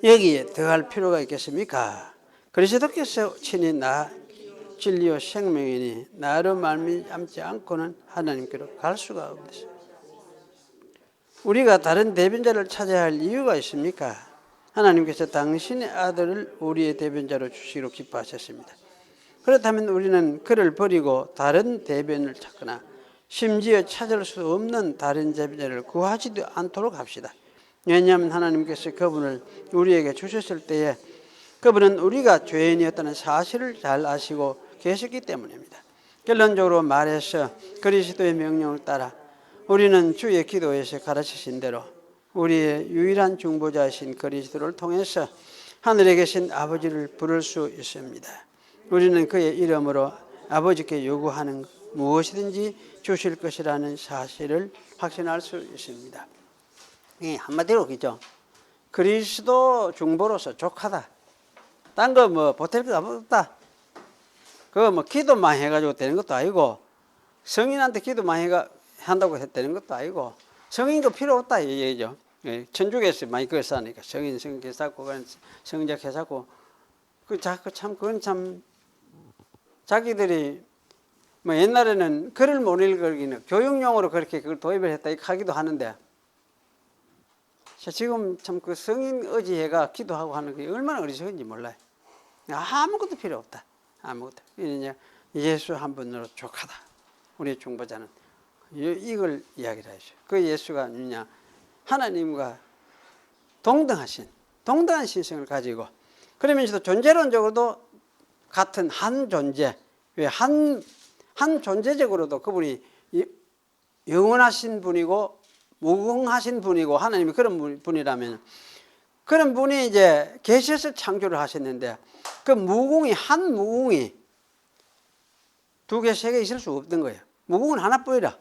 여기에 더할 필요가 있겠습니까? 그리스도께서 친히 나 진리요 생명이니 나로 말미암지 않고는 하나님께로 갈 수가 없습니다. 우리가 다른 대변자를 찾아야 할 이유가 있습니까? 하나님께서 당신의 아들을 우리의 대변자로 주시기로 기뻐하셨습니다. 그렇다면 우리는 그를 버리고 다른 대변을 찾거나 심지어 찾을 수 없는 다른 대변자를 구하지도 않도록 합시다. 왜냐하면 하나님께서 그분을 우리에게 주셨을 때에 그분은 우리가 죄인이었다는 사실을 잘 아시고 계셨기 때문입니다. 결론적으로 말해서 그리스도의 명령을 따라 우리는 주의 기도에서 가르치신 대로 우리의 유일한 중보자이신 그리스도를 통해서 하늘에 계신 아버지를 부를 수 있습니다. 우리는 그의 이름으로 아버지께 요구하는 무엇이든지 주실 것이라는 사실을 확신할 수 있습니다. 한마디로 그죠? 그리스도 중보로서 족하다. 딴 거 뭐 보탤 거 없다. 그거 뭐 기도만 해가지고 되는 것도 아니고 성인한테 기도만 한다고 되는 것도 아니고 성인도 필요 없다 이 얘기죠. 천주교에서 많이 그걸 싸니까 성인 개사고 성자 개사고 그건 참 자기들이 뭐 옛날에는 글을 못 읽기는 교육용으로 그렇게 그걸 도입을 했다 이렇게 하기도 하는데 지금 참 그 성인 의지해가 기도하고 하는 게 얼마나 어리석은지 몰라요. 아무것도 필요 없다. 아무것도. 예수 한 분으로 족하다. 우리 중보자는 이걸 이야기를 하죠. 그 예수가 누구냐? 하나님과 동등한 신성을 가지고 그러면서도 존재론적으로도 같은 한 존재. 왜 한 존재적으로도 그분이 영원하신 분이고 무궁하신 분이고 하나님이 그런 분이라면 그런 분이 이제 계셔서 창조를 하셨는데 그 한 무궁이 두 개, 세 개 있을 수 없던 거예요. 무궁은 하나뿐이라.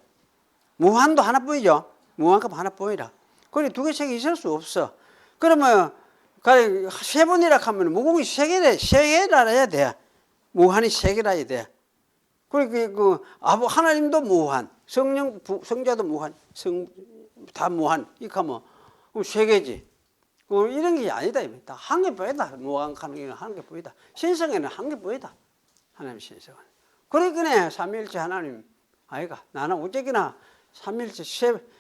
무한도 하나뿐이죠. 무한급 하나뿐이라. 그러니 두 개, 세 개 있을 수 없어. 그러면 세 번이라 하면 무궁이 세 개라 해야 돼. 무한이 세 개라 해야 돼. 그리고 하나님도 무한, 성자도 무한, 다 무한. 이렇게 하면 세 개지. 이런 게 아니다. 다 한 개뿐이다. 무한하는 게 한 개뿐이다. 신성에는 한 개뿐이다. 하나님 신성은. 그러니까 삼위일체 하나님 아이가 나는 어쨌거나 삼위일체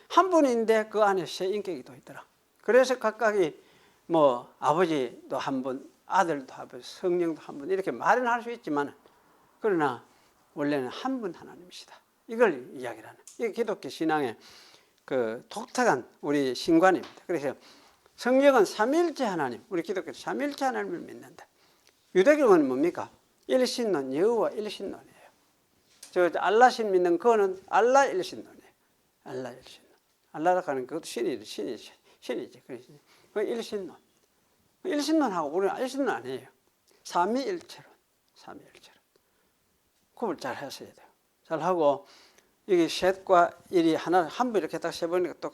한 분인데 그 안에 세 인격이 또 있더라. 그래서 각각이 뭐 아버지도 한 분, 아들도 한 분, 성령도 한 분 이렇게 말은 할 수 있지만 그러나 원래는 한 분 하나님이시다. 이걸 이야기를 하는. 이게 기독교 신앙의 그 독특한 우리 신관입니다. 그래서 성경은 삼위일체 하나님, 우리 기독교는 삼위일체 하나님을 믿는다. 유대교는 뭡니까? 일신론, 여호와 일신론이에요. 저 알라신 믿는 그거는 알라 일신론이에요. 알라 일신론. 알라라 하는 그것도 신이지. 그 일신론. 일신론하고 우리는 일신론 아니에요. 삼위일체론. 구분 잘 하셔야 돼요. 잘 하고 이게 셋과 일이 한 번 이렇게 딱 세 번이니까 또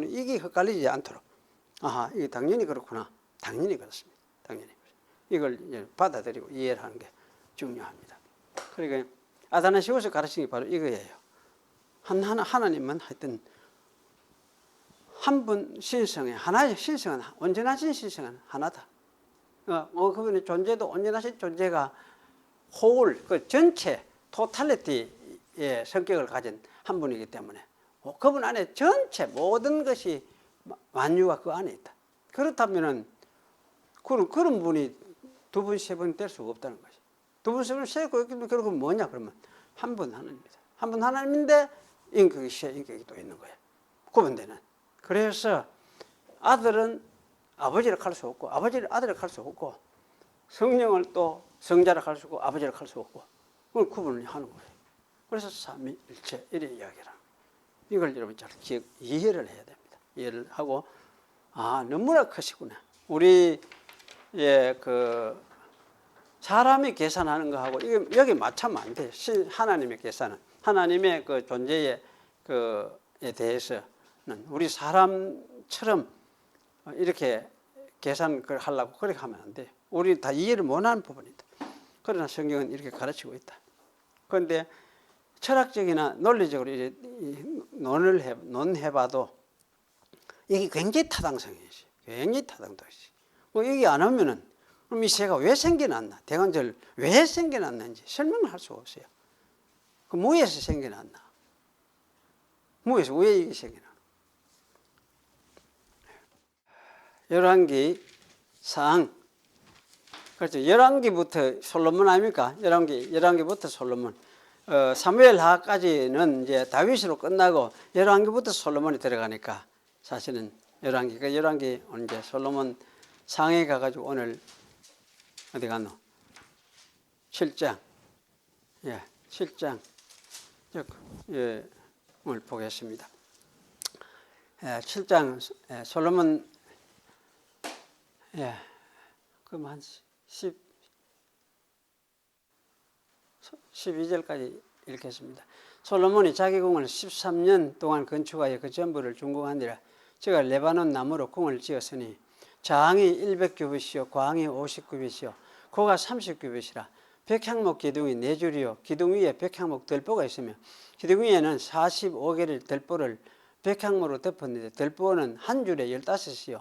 이게 헷갈리지 않도록. 아하, 이게 당연히 그렇구나. 당연히 그렇습니다. 당연히. 이걸 이제 받아들이고 이해를 하는 게 중요합니다. 그러니까 아다나시오스 가르치는 게 바로 이거예요. 하나님은 하여튼 한 분 신성에 하나의 신성은 온전하신 신성은 하나다. 그분의 존재도 온전하신 존재가 그 전체 토탈리티의 성격을 가진 한 분이기 때문에 그분 안에 전체 모든 것이 만유가 그 안에 있다. 그렇다면은 그런 분이 두 분, 세 분 될 수가 없다는 것이. 두 분, 세 분, 세 분, 그러면 뭐냐? 그러면 한 분 하나님입니다. 한 분 하나님인데 인격이 세 인격이 또 있는 거예요. 구분되는. 그래서 아들은 아버지를 갈 수 없고, 아버지를 아들을 갈 수 없고, 성령을 또 성자를 갈 수 없고, 아버지를 갈 수 없고, 그걸 구분을 하는 거예요. 그래서 삼위일체 이래 이야기를 하는 거예요. 이걸 여러분 잘 이해를 해야 됩니다. 이해를 하고, 너무나 크시구나. 우리 그 사람이 계산하는 거하고 이게 여기 맞추면 안 돼요. 하나님의 계산은 하나님의 그 존재에 그에 대해서는 우리 사람처럼 이렇게 계산을 하려고 그렇게 하면 안 돼요. 우리 다 이해를 못하는 부분이다. 그러나 성경은 이렇게 가르치고 있다. 그런데 철학적이나 논리적으로 이제 논해봐도 이게 굉장히 타당성이지. 굉장히 타당성이지. 얘기 안 하면은 그럼 이 새가 왜 생겨났나? 대관절 왜 생겨났는지 설명을 할 수가 없어요. 그 뭐에서 생겨났나? 뭐에서 왜 이게 생겨나? 열왕기상 그렇죠. 열왕기부터 솔로몬 아닙니까? 열왕기부터 솔로몬. 사무엘하까지는 이제 다윗으로 끝나고 열왕기부터 솔로몬이 들어가니까 사실은 열왕기 이제 솔로몬 상에 가가지고 오늘 어디 갔노? 7장. 예, 7장. 예, 오늘 보겠습니다. 7장 솔로몬 그럼 한 12절까지 읽겠습니다. 솔로몬이 자기 궁을 13년 동안 건축하여 그 전부를 준공하니라. 제가 레바논 나무로 궁을 지었으니 좌항이 100규빗이요 과항이 50규빗이요 고가 30규빗이라. 백향목 기둥이 4줄이요 기둥 위에 백향목 들보가 있으며 기둥 위에는 45개를 들보를 백향목으로 덮었는데 들보는 한 줄에 15이요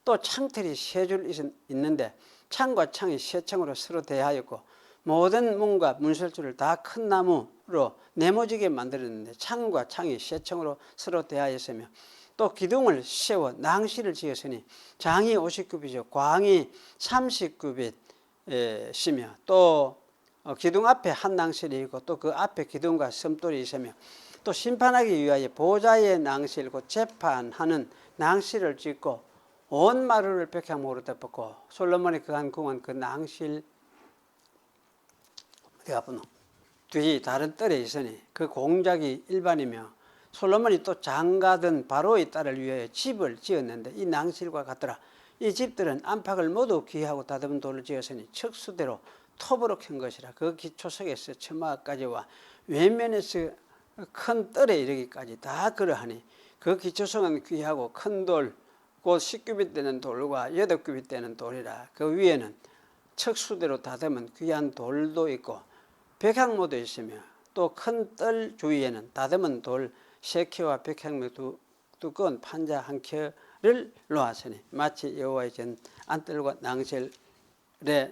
또 창틀이 3줄 있는데 창과 창이 3창으로 서로 대하였고 모든 문과 문설주를 다 큰 나무로 네모지게 만들었는데 창과 창이 3창으로 서로 대하였으며 또 기둥을 세워 낭실을 지었으니 장이 50규빗이요 과항이 30규빗이며 또 기둥 앞에 한 낭실이 있고 또 그 앞에 기둥과 섬돌이 있으며 또 심판하기 위하여 보좌의 낭실 곧 재판하는 낭실을 짓고 온 마루를 백향목으로 덮었고 솔로몬이 그한 궁은 그 낭실 뒤 다른 뜰에 있으니 그 공작이 일반이며 솔로몬이 또 장가든 바로의 딸을 위하여 집을 지었는데 이 낭실과 같더라. 이 집들은 안팎을 모두 귀하고 다듬은 돌을 지었으니 척수대로 톱으로 캔 것이라. 그 기초석에서 처마까지와 왼면에서 큰 뜰에 이르기까지 다 그러하니 그 기초석은 귀하고 큰 돌 곧 10규빗 되는 돌과 8규빗 되는 돌이라. 그 위에는 척수대로 다듬은 귀한 돌도 있고 백향모도 있으며 또 큰 뜰 주위에는 다듬은 돌 3켜와 백향모 두꺼운 판자 1켜를 놓았으니 마치 여호와의 전 안뜰과 낭실에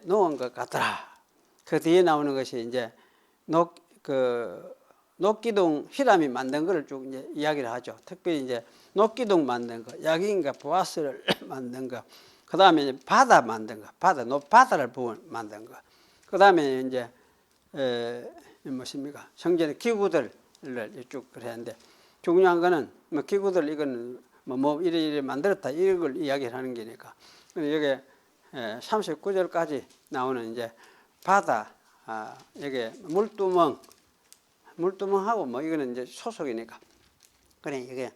놓은 것 같더라. 그 뒤에 나오는 것이 이제 녹기둥 히람이 만든 것을 쭉 이제 이야기를 하죠. 특별히 이제 녹기둥 만든 거, 야긴과 보아스를 만든 거, 그 다음에 바다 만든 거, 바다를 만든 거, 그 다음에 이제 무엇입니까? 성전의 기구들을 쭉 그랬는데 중요한 거는 뭐 기구들 이거는 뭐 이래 만들었다 이걸 이야기를 하는 게니까. 여기 39절까지 나오는 이제 바다, 여기 물두멍하고 뭐 이거는 이제 소속이니까. 그래 이게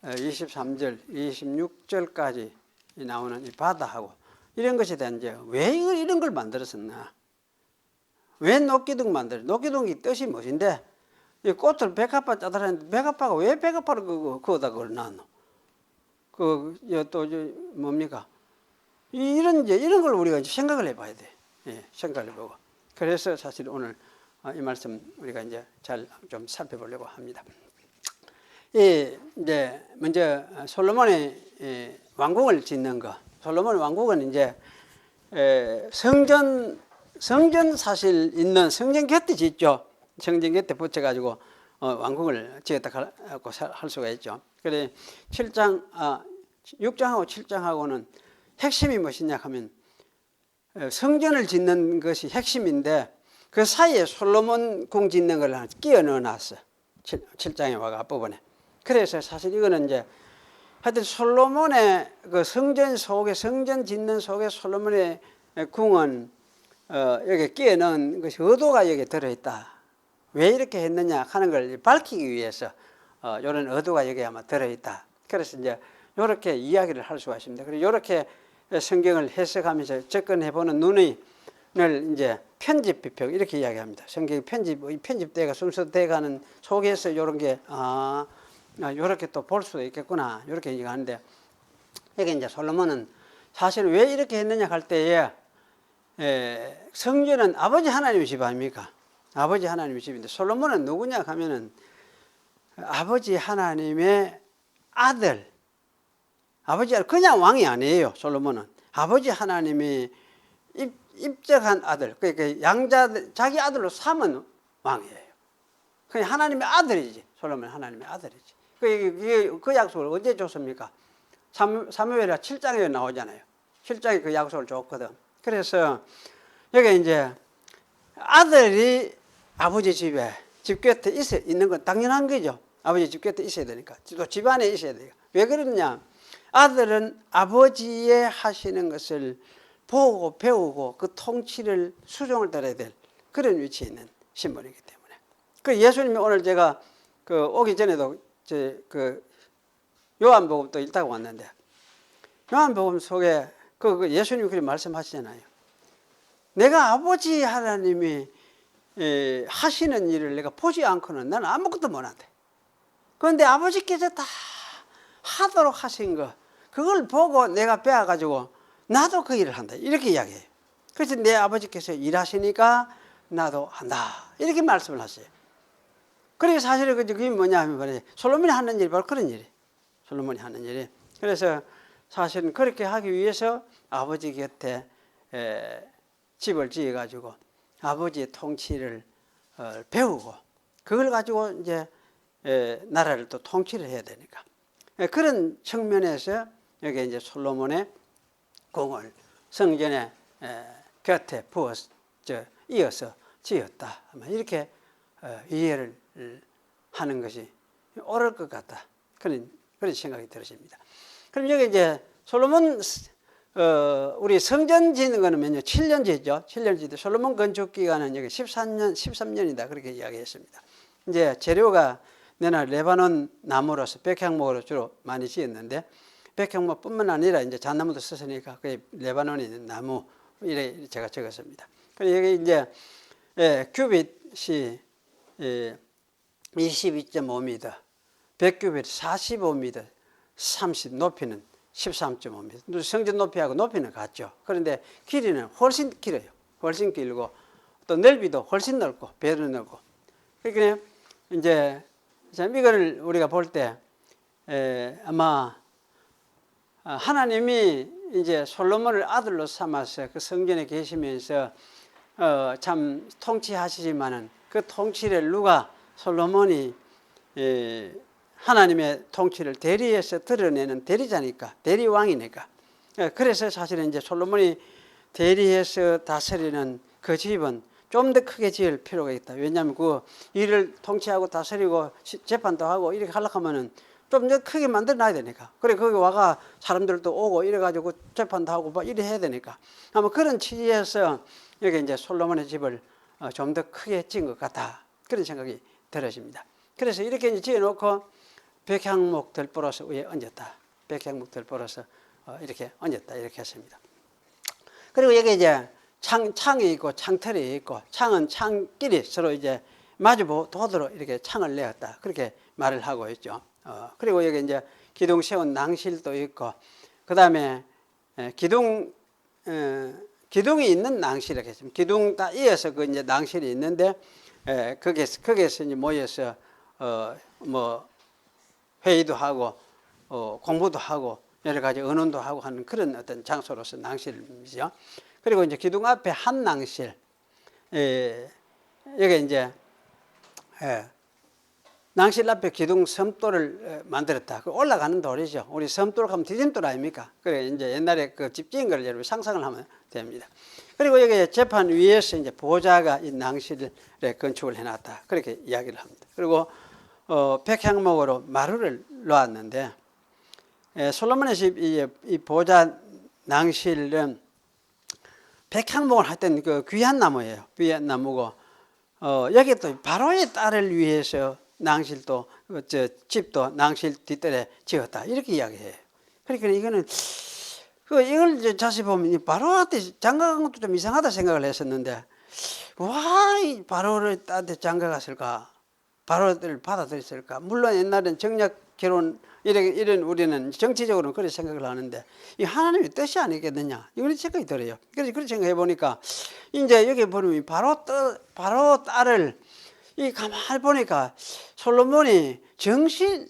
23절, 26절까지 나오는 이 바다하고 이런 것에 대한 이제 왜 이런 걸 만들었었나? 왜 녹기둥 녹기둥이 뜻이 무엇인데? 이 꽃을 백합화 짜달았는데 백합화가 왜 백합화를 그거다 그걸 놨노? 또 뭡니까? 이런 걸 우리가 이제 생각을 해봐야 돼. 예, 생각을 해보고. 그래서 사실 오늘 이 말씀 우리가 이제 잘 좀 살펴보려고 합니다. 이제 먼저 솔로몬의 왕궁을 짓는 거. 솔로몬의 왕궁은 이제 성전 사실 있는 성전 곁에 짓죠. 성전 곁에 붙여가지고 왕궁을 지었다 할 수가 있죠. 그래 6장하고 7장하고는 핵심이 무엇이냐 하면 성전을 짓는 것이 핵심인데 그 사이에 솔로몬 궁 짓는 걸 끼워 넣어놨어. 7장에 와가 앞부분에. 그래서 사실 이거는 이제 하여튼 솔로몬의 그 성전 짓는 속에 솔로몬의 궁은 여기 끼워 넣은 것이 의도가 여기 들어있다. 왜 이렇게 했느냐 하는 걸 밝히기 위해서 이런 의도가 여기 아마 들어있다. 그래서 이제 이렇게 이야기를 할 수가 있습니다. 그리고 이렇게 성경을 해석하면서 접근해보는 눈을 이제 편집 비평 이렇게 이야기합니다. 성경 편집돼가 순서돼가는 속에서 이런 게 이렇게 또 볼 수도 있겠구나 이렇게 얘기하는데 여기 이제 솔로몬은 사실 왜 이렇게 했느냐 할 때에 성전은 아버지 하나님의 집 아닙니까? 아버지 하나님의 집인데 솔로몬은 누구냐 하면은 아버지 하나님의 아들. 그냥 왕이 아니에요. 솔로몬은 아버지 하나님이 입적한 아들, 그러니까 양자 자기 아들로 삼은 왕이에요. 그냥 하나님의 아들이지. 솔로몬 하나님의 아들이지. 그 약속을 언제 줬습니까? 사무엘하 7장에 나오잖아요. 7장에 그 약속을 줬거든. 그래서 여기 이제 아들이 아버지 집 곁에 있는 건 당연한 거죠. 아버지 집 곁에 있어야 되니까. 또 집안에 있어야 되니까. 왜 그러냐? 아들은 아버지의 하시는 것을 보고 배우고 그 통치를 수종을 따라야 될 그런 위치에 있는 신분이기 때문에. 그 예수님이 오늘 제가 그 오기 전에도 그 요한복음 또 읽다가 왔는데, 요한복음 속에 그 예수님이 그렇게 말씀하시잖아요. 내가 아버지 하나님이 하시는 일을 내가 보지 않고는 나는 아무것도 못한대. 그런데 아버지께서 다 하도록 하신 거, 그걸 보고 내가 배워가지고 나도 그 일을 한다. 이렇게 이야기해요. 그래서 내 아버지께서 일하시니까 나도 한다. 이렇게 말씀을 하세요. 그러니까 사실은 그게 뭐냐 하면 솔로몬이 하는 일이 바로 그런 일이에요. 솔로몬이 하는 일이. 그래서 사실은 그렇게 하기 위해서 아버지 곁에 집을 지어가지고 아버지의 통치를 배우고 그걸 가지고 이제 나라를 또 통치를 해야 되니까 그런 측면에서 여기 이제 솔로몬의 공을 성전의 곁에 이어서 지었다. 이렇게 이해를 하는 것이 옳을 것 같다. 그런 생각이 들었습니다. 그럼 여기 이제 솔로몬 우리 성전 짓는 거는 몇 년? 7년 짓죠. 7년 짓고 솔로몬 건축 기간은 여기 13년이다. 그렇게 이야기했습니다. 이제 재료가 내나 레바논 나무로서 백향목으로 주로 많이 지었는데 백향목뿐만 아니라 이제 잣나무도 썼으니까 그 레바논에 있는 나무 이래 제가 적었습니다. 그리고 여기 이제 큐빗이 22.5m, 100큐빗 45m, 30 높이는 13.5m. 성전 높이하고 높이는 같죠. 그런데 길이는 훨씬 길어요. 훨씬 길고 또 넓이도 훨씬 넓고 배도 넓고. 그러니까 이제 이거를 우리가 볼 때 아마 하나님이 이제 솔로몬을 아들로 삼아서 그 성전에 계시면서 참 통치하시지만은 그 통치를 누가 솔로몬이 하나님의 통치를 대리해서 드러내는 대리자니까, 대리왕이니까. 그래서 사실은 이제 솔로몬이 대리해서 다스리는 그 집은 좀 더 크게 지을 필요가 있다. 왜냐하면 그 일을 통치하고 다스리고 재판도 하고 이렇게 하려고 하면은 좀 더 크게 만들어 놔야 되니까. 그래, 거기 와가 사람들도 오고 이래가지고 재판도 하고 막 이래 해야 되니까. 아마 그런 취지에서 여기 이제 솔로몬의 집을 좀 더 크게 지은 것 같다. 그런 생각이 들어집니다. 그래서 이렇게 이제 지어놓고 백향목 들보로서 위에 얹었다. 백향목 들보로서 이렇게 얹었다. 이렇게 했습니다. 그리고 여기 이제 창이 있고 창틀이 있고 창은 창끼리 서로 이제 마주보도록 이렇게 창을 내었다. 그렇게 말을 하고 있죠. 그리고 여기 이제 기둥 세운 낭실도 있고 그 다음에 기둥이 있는 낭실이라고 했습니다. 기둥 다 이어서 그 이제 낭실이 있는데 거기에서 이제 모여서 뭐 회의도 하고 공부도 하고 여러 가지 의논도 하고 하는 그런 어떤 장소로서 낭실이죠. 그리고 이제 기둥 앞에 한 낭실, 여기 이제 낭실 앞에 기둥 섬돌을 만들었다. 그 올라가는 돌이죠. 우리 섬돌 가면 디딤돌 아닙니까? 그래 이제 옛날에 그 집 지은 걸 여러분 상상을 하면 됩니다. 그리고 여기 재판 위에서 이제 보좌가 이 낭실에 건축을 해놨다. 그렇게 이야기를 합니다. 그리고 백향목으로 마루를 놓았는데 솔로몬의 집 이 보좌 낭실은 백향목을 하여튼 그 귀한 나무예요. 귀한 나무고 여기 또 바로의 딸을 위해서 낭실도 집도 낭실 뒷뜰에 지었다. 이렇게 이야기해요. 그러니까 이거는 이걸 이제 자세히 보면 바로한테 장가간 것도 좀 이상하다 생각을 했었는데 이 바로를 딸한테 장가갔을까? 바로를 받아들였을까? 물론 옛날엔 정략 결혼 이런 우리는 정치적으로는 그렇게 생각을 하는데 이 하나님의 뜻이 아니겠느냐 이런 생각이 들어요. 그래서 그렇게 생각해 보니까 이제 여기 보면 바로 딸을 이 가만히 보니까 솔로몬이 정실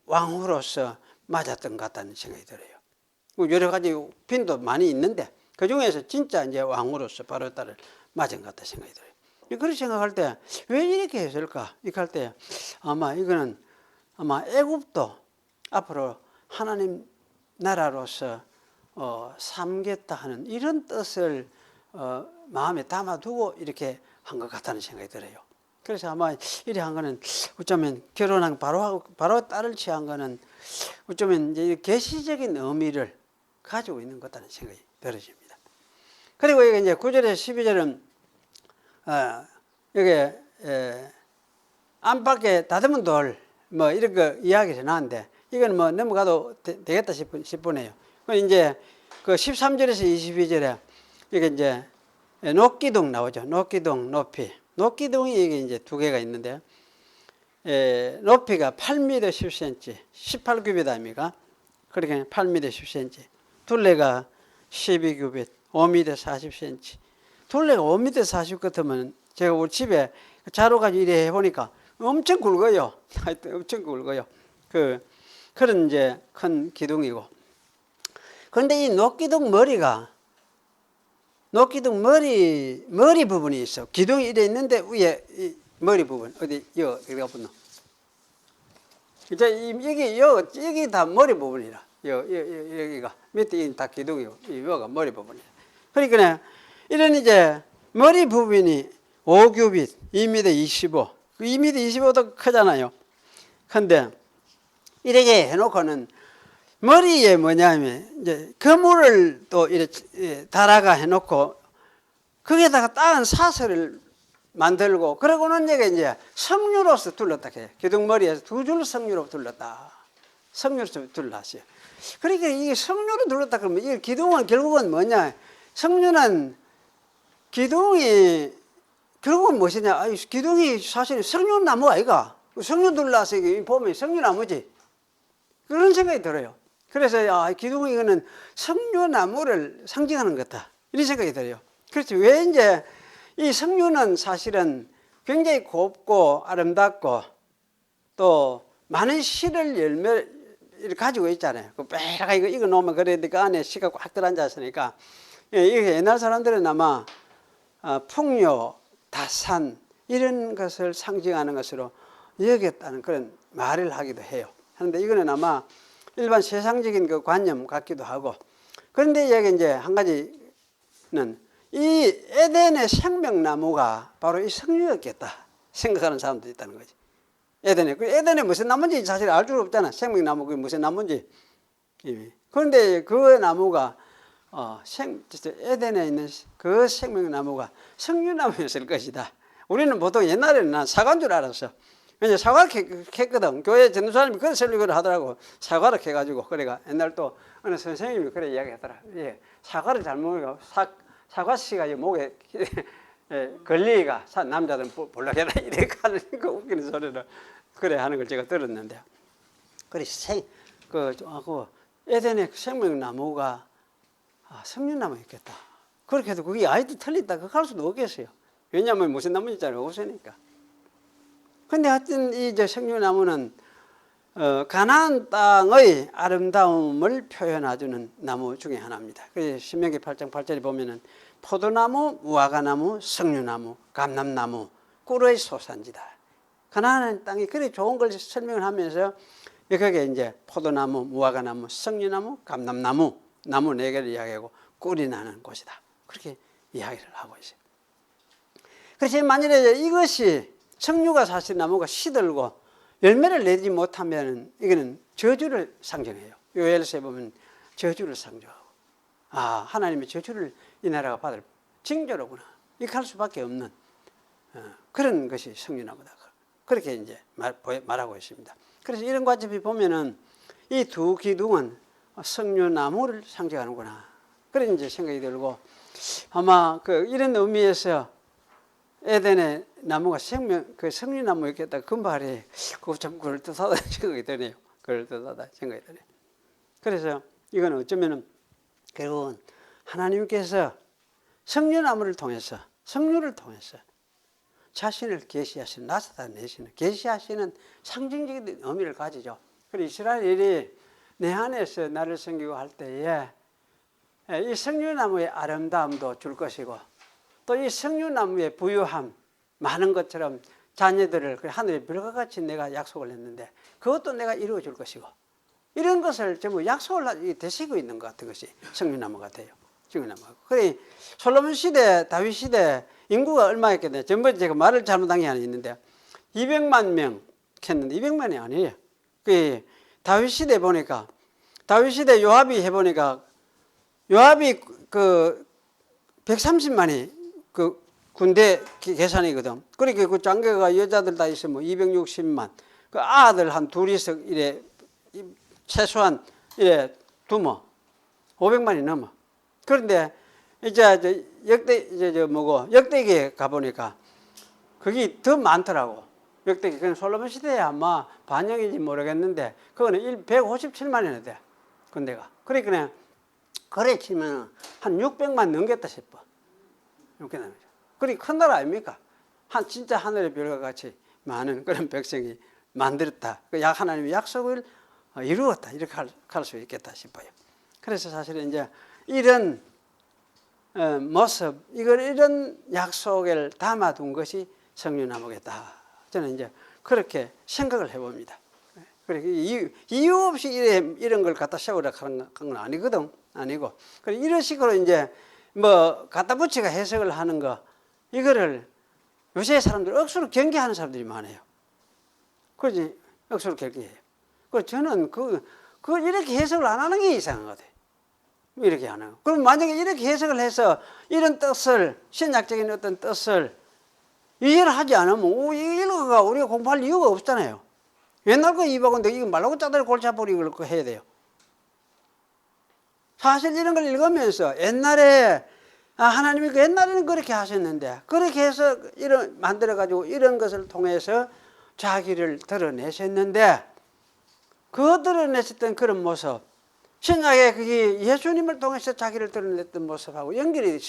왕후로서 맞았던 것 같다는 생각이 들어요. 여러 가지 빈도 많이 있는데 그 중에서 진짜 이제 왕으로서 바로 딸을 맞은 것 같다 생각이 들어요. 그렇게 생각할 때 왜 이렇게 했을까? 이렇게 할 때 아마 이거는 아마 애굽도 앞으로 하나님 나라로서 삼겠다 하는 이런 뜻을 마음에 담아두고 이렇게 한 것 같다는 생각이 들어요. 그래서 아마 이래 한 거는 어쩌면 결혼한 바로 딸을 취한 거는 어쩌면 이제 계시적인 의미를 가지고 있는 것 같다는 생각이 들어집니다. 그리고 여기 이제 9절에서 12절은 여기 안팎에 다듬은 돌 뭐 이런 거 이야기가 나왔는데 이건 뭐 넘어가도 되겠다 싶으네요. 이제 그 13절에서 22절에 이게 이제 녹기둥 나오죠. 녹기둥 높이. 녹기둥이 이게 이제 두 개가 있는데 높이가 8m 10cm, 18규빗 아닙니까? 그러니까 8m 10cm. 둘레가 12규빗, 5m 40cm. 둘레가 5m 40 같으면 제가 우리 집에 자로 가지고 이래 해보니까 엄청 굵어요. 하여튼 엄청 굵어요. 그런 이제 큰 기둥이고. 그런데 이 녹기둥 머리 부분이 있어. 기둥이 이래 있는데 위에 이 머리 부분 어디가 붙노? 이제 여기 다 머리 부분이라. 여기가 밑에 다 기둥이고 여기가 머리 부분이야. 그러니까 이런 이제 머리 부분이 5규빗, 2m 25. 2m 25도 크잖아요. 근데 이렇게 해놓고는 머리에 뭐냐면 이제 그물을 또 이렇게 달아가 해놓고 거기에다가 따은 사슬을 만들고 그러고는 이제 석류로서 둘렀다 해요. 기둥머리에서 두 줄 석류로 둘렀다. 석류로 둘렀어요. 그러니까 이게 석류로 둘렀다 그러면 이 기둥은 결국은 뭐냐? 석류는 기둥이 결국은 무엇이냐? 기둥이 사실 석류나무 아이가? 석류 둘러서 보면 석류나무지. 그런 생각이 들어요. 그래서 기둥이 이거는 석류나무를 상징하는 것 같다. 이런 생각이 들어요. 그렇죠. 왜 이제 이 석류는 사실은 굉장히 곱고 아름답고 또 많은 실을 열매를 가지고 있잖아요. 그 빨갛게 이거 놓으면 그래야 그 안에 씨가 꽉 들어앉았으니까 이게 옛날 사람들은 아마 풍요, 다산 이런 것을 상징하는 것으로 여겼다는 그런 말을 하기도 해요. 그런데 이거는 아마 일반 세상적인 그 관념 같기도 하고 그런데 여기 이제 한 가지는 이 에덴의 생명나무가 바로 이 석류였겠다 생각하는 사람도 있다는 거지. 에덴에 무슨 나무인지 사실 알 줄 없잖아. 생명나무 그게 무슨 나무인지. 그런데 그 나무가 에덴에 있는 그 생명나무가 석류나무였을 것이다. 우리는 보통 옛날에는 난 사과인 줄 알았어. 왜냐 사과를 캤거든. 교회 전도사님이 그런 설교를 하더라고. 사과를 캐가지고 그래가 옛날 또 어느 선생님이 그래 이야기하더라. 예, 사과를 잘 먹으면 사과씨가 목에 걸리가 남자들은 볼락해라 이래 하는 그 웃기는 소리를 그래 하는 걸 제가 들었는데 그래 에덴의 생명나무가 석류나무였겠다. 그렇게 해도 그게 아이도 틀린다. 그거 할 수도 없겠어요. 왜냐하면 무슨 나무인지는 없으니까. 근데 하여튼 이 석류나무는 가나안 땅의 아름다움을 표현해주는 나무 중에 하나입니다. 그래서 신명기 8장 8절에 보면은 포도나무, 무화과나무, 석류나무, 감람나무, 꿀의 소산지다. 가나안 땅이 그리 좋은 걸 설명을 하면서 여기에 이제 포도나무, 무화과나무, 석류나무, 감람나무, 나무 4개를 이야기하고 꿀이 나는 곳이다. 그렇게 이야기를 하고 있어요. 그래서 만일에 이것이 석류가 사실 나무가 시들고 열매를 내지 못하면 이거는 저주를 상징해요. 요엘서에 보면 저주를 상징하고 하나님의 저주를 이 나라가 받을 징조로구나. 이렇게 할 수밖에 없는 그런 것이 석류나무다. 그렇게 이제 말하고 있습니다. 그래서 이런 관점이 보면은 이 두 기둥은 석류나무를 상징하는구나. 그런 이제 생각이 들고 아마 이런 의미에서 에덴의 나무가 석류나무였겠다. 그 말이 그거 참 그럴듯하다 생각이 드네요. 그럴듯하다 생각이 드네요. 그래서 이건 어쩌면은 결국은 하나님께서 석류나무를 통해서 석류를 통해서 자신을 계시하시는 나타내시는 계시하시는 상징적인 의미를 가지죠. 그리고 이스라엘이 내 안에서 나를 섬기고 할 때에 이 석류나무의 아름다움도 줄 것이고 또 이 석류나무의 부유함 많은 것처럼 자녀들을 하늘의 별과 같이 내가 약속을 했는데 그것도 내가 이루어 줄 것이고 이런 것을 전부 약속을 되시고 있는 것 같은 것이 석류나무 같아요. 석류나무. 그래 솔로몬 시대, 다윗 시대 인구가 얼마였겠냐? 전번에 제가 말을 잘못한 게 하나 있는데 200만 명 했는데 200만이 아니에요. 그 다윗 시대 보니까 다윗 시대 요압이 해보니까 요압이 그 130만이 그 군대 계산이거든. 그러니까 그 장교가 여자들 다 있으면 260만. 그 아들 한 둘이서 이래 최소한 이래 두면 500만이 넘어. 그런데 이제 역대기에 가보니까 그게 더 많더라고. 역대기. 그건 솔로몬 시대에 아마 반영인지 모르겠는데 그거는 157만이나 돼. 군대가. 그러니까 그래 치면 한 600만 넘겠다 싶어. 600만. 그리 큰 나라 아닙니까? 진짜 하늘의 별과 같이 많은 그런 백성이 만들었다. 하나님의 약속을 이루었다. 이렇게 할 수 있겠다 싶어요. 그래서 사실은 이제 이런 모습, 이런 약속을 담아둔 것이 석류나무겠다. 저는 이제 그렇게 생각을 해봅니다. 그래 이유 없이 이런 걸 갖다 세우라 하는 건 아니거든. 아니고. 그래 이런 식으로 이제 뭐 갖다 붙이가 해석을 하는 거 이거를 요새 사람들 억수로 경계하는 사람들이 많아요. 그러지 억수로 경계해요. 그 저는 이렇게 해석을 안 하는 게 이상한 것 같아요. 이렇게 하는 거. 그럼 만약에 이렇게 해석을 해서 이런 뜻을 신약적인 어떤 뜻을 이해를 하지 않으면 이거가 우리가 공부할 이유가 없잖아요. 옛날 거 이박은데 이거 말라고 짜다리 골치 아프고 이걸 해야 돼요. 사실 이런 걸 읽으면서 옛날에 하나님이 옛날에는 그렇게 하셨는데 그렇게 해서 만들어가지고 이런 것을 통해서 자기를 드러내셨는데 그 드러냈었던 그런 모습 신약에 그게 예수님을 통해서 자기를 드러냈던 모습하고 연결이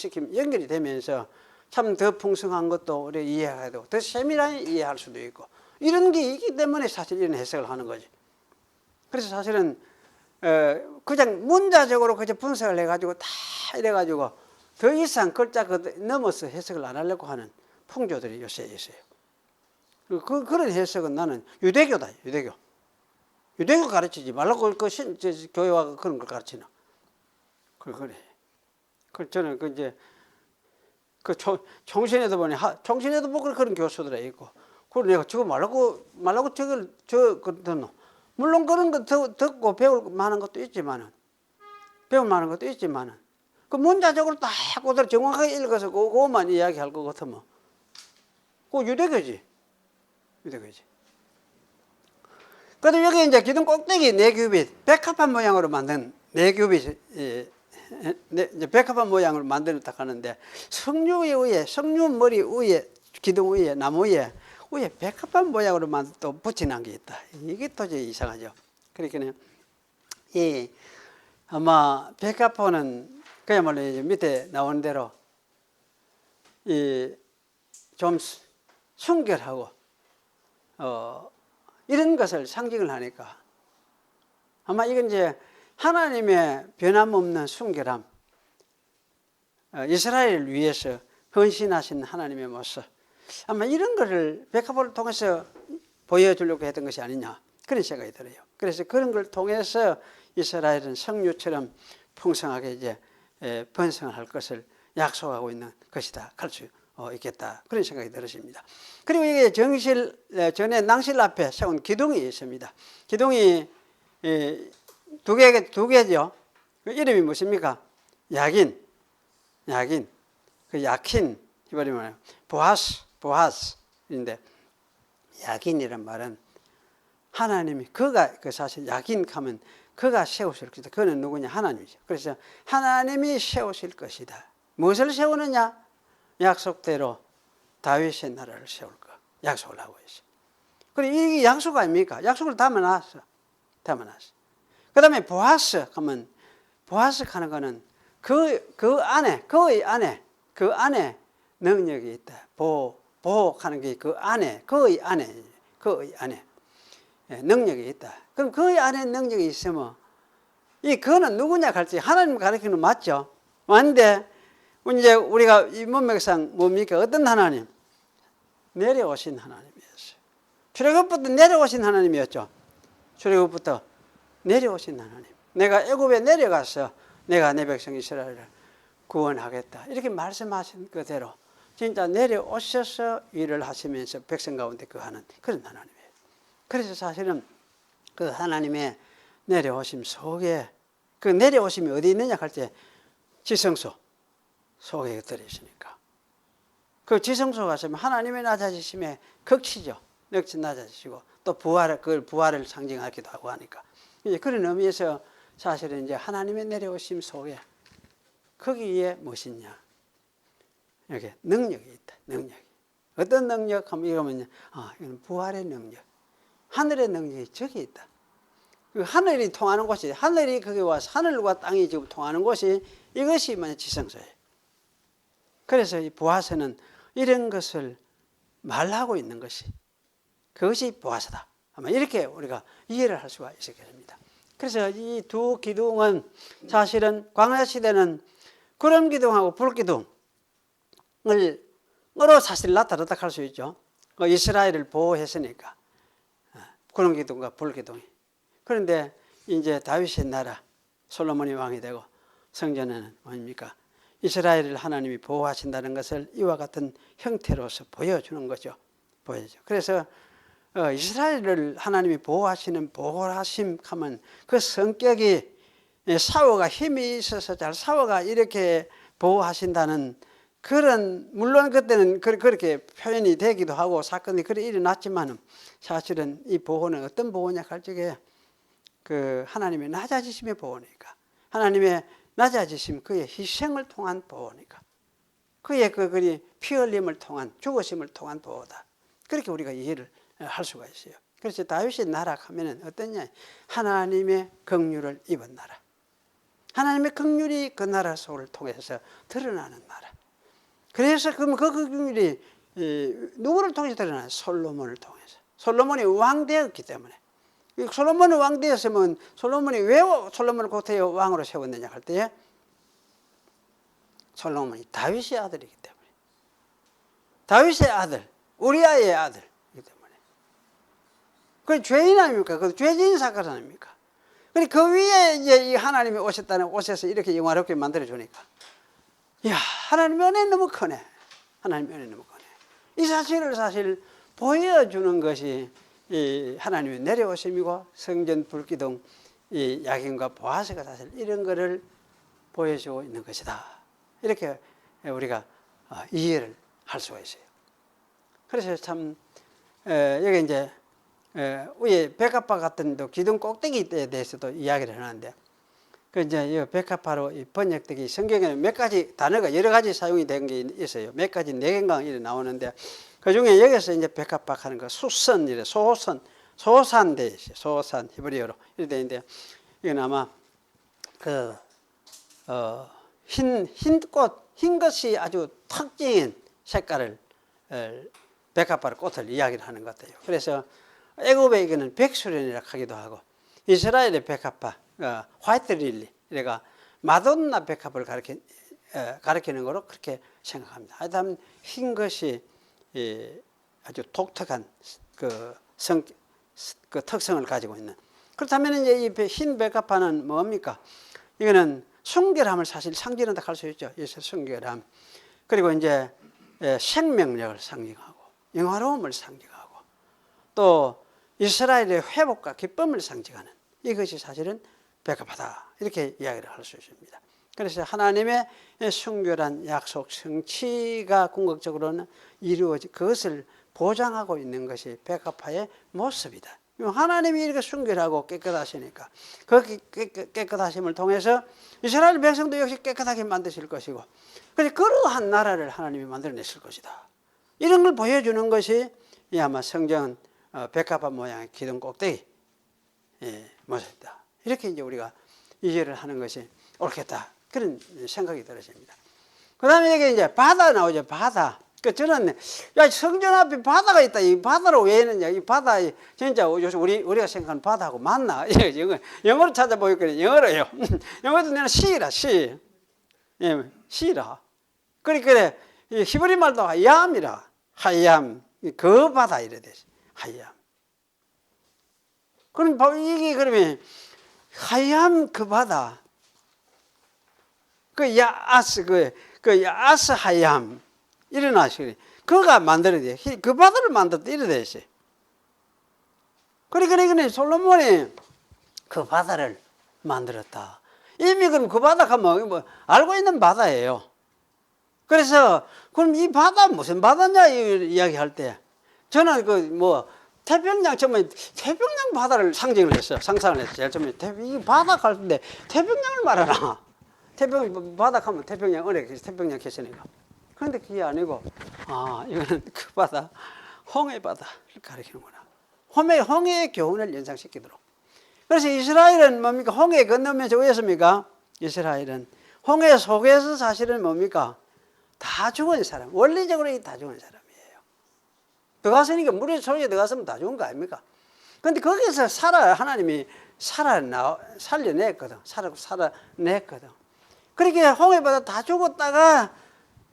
되면서 참 더 풍성한 것도 우리가 이해해야 되고 더 세밀하게 이해할 수도 있고 이런 게 있기 때문에 사실 이런 해석을 하는 거지. 그래서 사실은 그냥 문자적으로 그저 분석을 해가지고 다 이래가지고 더 이상 글자 넘어서 해석을 안 하려고 하는 풍조들이 요새 있어요. 그런 해석은 나는 유대교다. 유대교 가르치지 말라고 교회와 그런 걸 가르치나. 그래. 저는 총신에도 보니 총신에도 보고 그런 교수들이 있고. 그리고 내가 저거 말라고 듣노. 물론 그런 거 듣고 배울 만한 것도 있지만은 그 문자적으로 딱 그대로 정확하게 읽어서 그것만 이야기할 것 같으면 그거 유대교지. 그런데 여기 이제 기둥 꼭대기 4규빗 백합판 모양으로 만든 4규빗 백합판 모양으로 만들었다 하는데 석류에 의해 석류머리 위에 기둥 위에 나무 위에 백합판 모양으로 또 붙여놓은 게 있다. 이게 도저히 이상하죠. 그러니까 아마 백합판은 그야말로 이제 밑에 나오는 대로 좀 순결하고 이런 것을 상징을 하니까 아마 이건 이제 하나님의 변함없는 순결함, 이스라엘을 위해서 헌신하신 하나님의 모습, 아마 이런 것을 백합을 통해서 보여주려고 했던 것이 아니냐 그런 생각이 들어요. 그래서 그런 걸 통해서 이스라엘은 석류처럼 풍성하게 이제 번성을 할 것을 약속하고 있는 것이다 할 수 있겠다 그런 생각이 들었습니다. 그리고 이게 정실 전에 낭실 앞에 세운 기둥이 있습니다. 기둥이 두 개죠. 그 이름이 무엇입니까? 야긴. 그 야킨 이버리면 보아스인데 야긴이란 말은 하나님이 그가 사실 야긴하면 그가 세우실 것이다. 그는 누구냐? 하나님이죠. 그래서 하나님이 세우실 것이다. 무엇을 세우느냐? 약속대로 다윗의 나라를 세울 거 약속을 하고 있어요. 그리고 이게 약속 아닙니까? 약속을 담아놨어. 그 다음에 보아스 하면 보아스 하는 거는 그 안에 능력이 있다. 보호하는 게 그의 안에 능력이 있다. 그럼 그의 안에 능력이 있으면 이 그는 누구냐 할지 하나님 가르치는 맞죠? 맞는데 이제 우리가 이 문맥상 뭡니까? 어떤 하나님? 내려오신 하나님이었어요. 출애굽부터 내려오신 하나님이었죠. 출애굽부터 내려오신 하나님. 내가 애굽에 내려가서 내가 내 백성 이스라엘을 구원하겠다. 이렇게 말씀하신 그대로 진짜 내려오셔서 일을 하시면서 백성 가운데 거하는 그런 하나님이에요. 그래서 사실은 그 하나님의 내려오심 속에 그 내려오심이 어디 있느냐 할 때 지성소 속에 들어있으니까 그 지성소 가시면 하나님의 낮아지심의 극치죠. 넋이 낮아지시고 또 그걸 부활을 상징하기도 하고 하니까 이제 그런 의미에서 사실은 이제 하나님의 내려오심 속에 거기에 무엇이냐 이렇게 능력이 있다. 능력이 어떤 능력 하면 이거면 이건 부활의 능력, 하늘의 능력이 저기 있다. 그 하늘이 통하는 곳이 하늘이 거기 와서 하늘과 땅이 지금 통하는 곳이 이것이 지성소예요. 그래서 이 보아서는 이런 것을 말하고 있는 것이 그것이 보아서다. 아마 이렇게 우리가 이해를 할 수가 있겠습니다. 그래서 이 두 기둥은 사실은 광야 시대는 구름 기둥하고 불 기둥을 으로 사실 나타났다 할 수 있죠. 이스라엘을 보호했으니까 구름 기둥과 불 기둥이. 그런데 이제 다윗의 나라 솔로몬이 왕이 되고 성전에는 뭡니까? 이스라엘을 하나님이 보호하신다는 것을 이와 같은 형태로서 보여주는 거죠. 보여줘. 그래서 이스라엘을 하나님이 보호하시는 보호하심 하면 그 성격이 사워가 힘이 있어서 잘 사워가 이렇게 보호하신다는 그런 물론 그때는 그렇게 표현이 되기도 하고 사건이 그래 일어났지만 사실은 이 보호는 어떤 보호냐 할 적에 그 하나님의 낮아지심의 보호니까 하나님의 낮아지심 그의 희생을 통한 보호니까 그의 그리 피 흘림을 통한 죽으심을 통한 보호다. 그렇게 우리가 이해를 할 수가 있어요. 그래서 다윗의 나라 하면은 어떠냐? 하나님의 긍휼을 입은 나라. 하나님의 긍휼이 그 나라 속을 통해서 드러나는 나라. 그래서 그 긍휼이 누구를 통해서 드러나요? 솔로몬을 통해서. 솔로몬이 왕 되었기 때문에. 솔로몬이 왕 되었으면 솔로몬이 왜 솔로몬을 고태의 왕으로 세웠느냐 할 때에 솔로몬이 다윗의 아들이기 때문에. 다윗의 아들, 우리아의 아들이기 때문에. 그 죄인 아닙니까? 그 죄진 사건 아닙니까? 그 위에 이제 이 하나님이 오셨다는 오셔서 이렇게 영화롭게 만들어주니까. 이야, 하나님의 은혜 너무 크네. 하나님의 은혜 너무 크네. 이 사실을 사실 보여주는 것이 이 하나님의 내려오심이고 성전 불기둥, 이 야긴과 보아스가 사실 이런 거를 보여주고 있는 것이다. 이렇게 우리가 이해를 할 수가 있어요. 그래서 참 여기 이제 위에 백합화 같은 또 기둥 꼭대기에 대해서도 이야기를 하는데 그 이제 이 백합화로 이 번역되기 성경에는 몇 가지 단어가 여러 가지 사용이 된 게 있어요. 몇 가지 4개인가 이렇게 나오는데 그 중에 여기서 이제 백합화 하는 거 수선 이래 소산 돼 있어요. 소산 히브리어로 이렇게 돼 있는데 이건 아마 그 흰 것이 아주 특징인 색깔을 백합화 꽃을 이야기를 하는 것 같아요. 그래서 애굽에 이거는 백수련이라고 하기도 하고 이스라엘의 백합화 화이트 릴리 이래가 마돈나 백합을 가리키는 거로 그렇게 생각합니다. 하여튼 흰 것이 아주 독특한 그 특성을 가지고 있는. 그렇다면 이제 이 흰 백합화는 뭡니까? 이거는 순결함을 사실 상징한다 할 수 있죠. 순결함. 그리고 이제 생명력을 상징하고 영화로움을 상징하고 또 이스라엘의 회복과 기쁨을 상징하는 이것이 사실은 백합화다. 이렇게 이야기를 할 수 있습니다. 그래서 하나님의 순결한 약속 성취가 궁극적으로는 그것을 보장하고 있는 것이 백합화의 모습이다. 하나님이 이렇게 순결하고 깨끗하시니까 그 깨끗하심을 통해서 이스라엘 백성도 역시 깨끗하게 만드실 것이고 그러한 나라를 하나님이 만들어냈을 것이다. 이런 걸 보여주는 것이 아마 성경은 백합화 모양의 기둥 꼭대기 모습이다. 이렇게 이제 우리가 이해를 하는 것이 옳겠다. 그런 생각이 들어집니다. 그 다음에 여기 이제 바다 나오죠. 바다. 그 저는 야 성전 앞에 바다가 있다. 이 바다로 왜 있느냐? 이 바다 진짜 요즘 우리가 생각하는 바다하고 맞나? 영어로 찾아보니까 영어로요. 영어도 내가 시라 시, 예, 시라. 그래 이 히브리 말도 하얌이라 하얌 그 바다 이래 돼. 하얌. 그럼 이게 그러면 하얌 그 바다 그 야아스 그 야아스 하얌 일어나시니 그가 만들어야 돼. 그 바다를 만들었다 이래 되지. 그래 솔로몬이 그 바다를 만들었다. 이미 그럼 그 바다 가면 뭐 알고 있는 바다예요. 그래서 그럼 이 바다 무슨 바다냐 이야기할 때 저는 그 뭐 태평양 처음에 태평양 바다를 상징을 했어요. 상상을 했어요. 제일 처음에 이 바다 갈 때 태평양을 말하나. 태평양 바다 가면 태평양 어뢰 태평양 캐시니까. 그런데 그게 아니고 이거는 그 바다 홍해 바다를 가리키는구나. 홍해의 교훈을 연상시키도록. 그래서 이스라엘은 뭡니까? 홍해 건너면서 왜였습니까? 이스라엘은 홍해 속에서 사실은 뭡니까? 다 죽은 사람. 원리적으로 다 죽은 사람이에요. 들어갔으니까 물에 속에 들어갔으면 다 죽은 거 아닙니까? 근데 거기서 하나님이 살려냈거든. 살아냈거든. 그렇게 홍해바다 다 죽었다가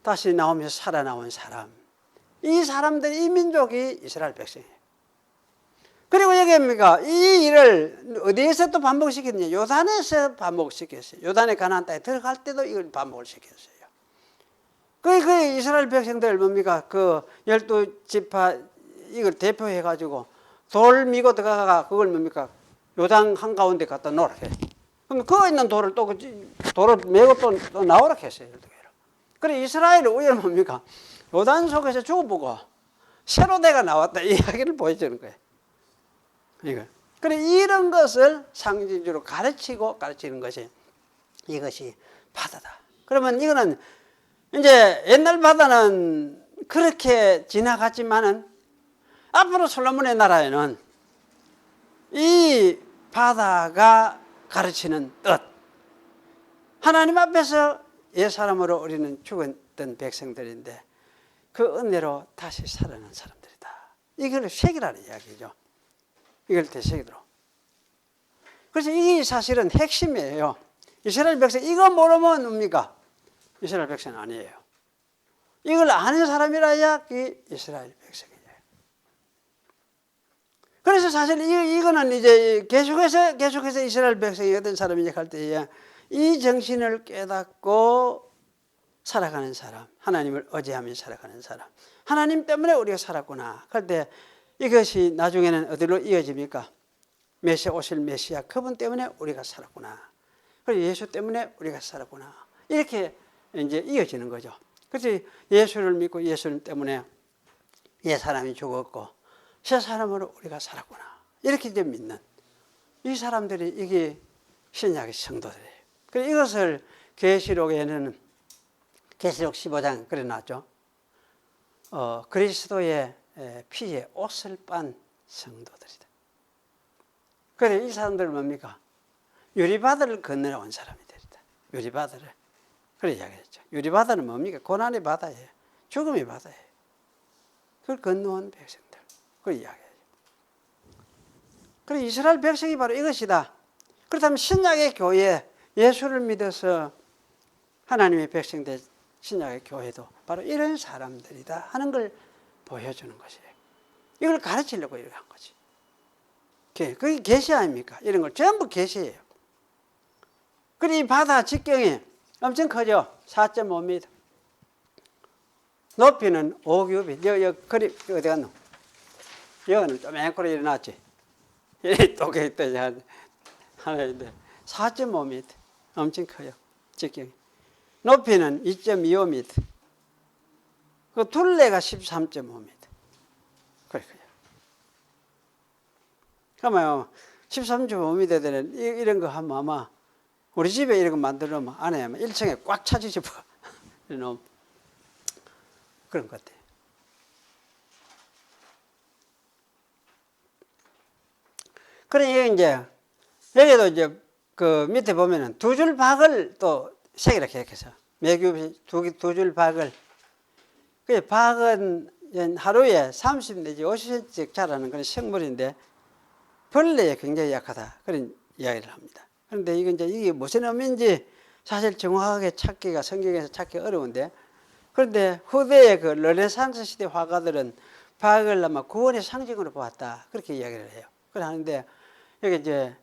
다시 나오면서 살아나온 사람. 이 사람들이 이 민족이 이스라엘 백성이에요. 그리고 여기입니까? 이 일을 어디에서 또 반복시켰냐? 요단에서 반복시켰어요. 요단에 가나안 땅에 들어갈 때도 이걸 반복을 시켰어요. 그 이스라엘 백성들 뭡니까? 그 12지파 이걸 대표해가지고 돌 미고 들어가가 그걸 뭡니까? 요단 한가운데 갖다 놓으라 해. 그럼 그 있는 돌을 돌을 메고 또 나오라 했어요. 그래 이스라엘의 우연은 뭡니까? 요단 속에서 죽어보고 새로 내가 나왔다 이 이야기를 보여주는 거예요. 그래 이런 것을 상징적으로 가르치는 것이 이것이 바다다. 그러면 이거는 이제 옛날 바다는 그렇게 지나갔지만은 앞으로 솔로몬의 나라에는 이 바다가 가르치는 뜻, 하나님 앞에서 옛사람으로 우리는 죽었던 백성들인데 그 은혜로 다시 살아난 사람들이다. 이걸 새기라는 이야기죠. 이걸 되새기도록. 그래서 이게 사실은 핵심이에요. 이스라엘 백성 이거 모르면 뭡니까? 이스라엘 백성은 아니에요. 이걸 아는 사람이라야 그 이스라엘 백성이에요. 그래서 사실 이거는 이제 계속해서 이스라엘 백성이 어떤 사람이냐 할 때에 이 정신을 깨닫고 살아가는 사람, 하나님을 의지하며 살아가는 사람, 하나님 때문에 우리가 살았구나. 그럴 때 이것이 나중에는 어디로 이어집니까? 오실 메시아 그분 때문에 우리가 살았구나. 그리고 예수 때문에 우리가 살았구나. 이렇게 이제 이어지는 거죠. 그래서 예수를 믿고 예수님 때문에 옛 사람이 죽었고 새 사람으로 우리가 살았구나. 이렇게 이제 믿는 이 사람들이 이게 신약의 성도들이에요. 그래서 이것을 계시록에는 계시록 15장 그래 놨죠. 그리스도의 피에 옷을 빤 성도들이다. 그래 이 사람들은 뭡니까? 유리바다를 건너온 사람이 되리다. 유리바다를. 그래 이야기했죠. 유리바다는 뭡니까? 고난의 바다예요. 죽음의 바다예요. 그걸 건너온 백성들. 그걸 이야기해요. 그래 이스라엘 백성이 바로 이것이다. 그렇다면 신약의 교회, 예수를 믿어서 하나님의 백성된 신약의 교회도 바로 이런 사람들이다 하는 걸 보여주는 것이에요. 이걸 가르치려고 이렇게 한 거지. 그게 계시 아닙니까? 이런 걸 전부 계시예요. 그리고 이 바다 직경이 엄청 크죠? 4.5m. 높이는 5규빗. 여기 그림 어디 갔노? 여기는 좀 앵콜이 일어났지. 이 또게 또 하나인데 4.5m. 엄청 커요. 직경이. 높이는 2.25m. 그 둘레가 13.5m. 그래. 그러면 13.5m 되는 이런 거 하면 아마 우리 집에 이런 거 만들어 놓으면 안에 1층에 꽉 차지죠. 이런 그런 것 같아요. 그래 이제 여기도 이제 그 밑에 보면은 두 줄 박을 또 색이라 계획해서 매규 두 줄 박을 그 박은 하루에 30 내지 50cm 자라는 그런 식물인데 벌레에 굉장히 약하다 그런 이야기를 합니다. 그런데 이게 무슨 의미인지 사실 정확하게 찾기가 성경에서 찾기 어려운데, 그런데 후대의 그 르네상스 시대 화가들은 박을 아마 구원의 상징으로 보았다 그렇게 이야기를 해요. 그러는데 여기 이제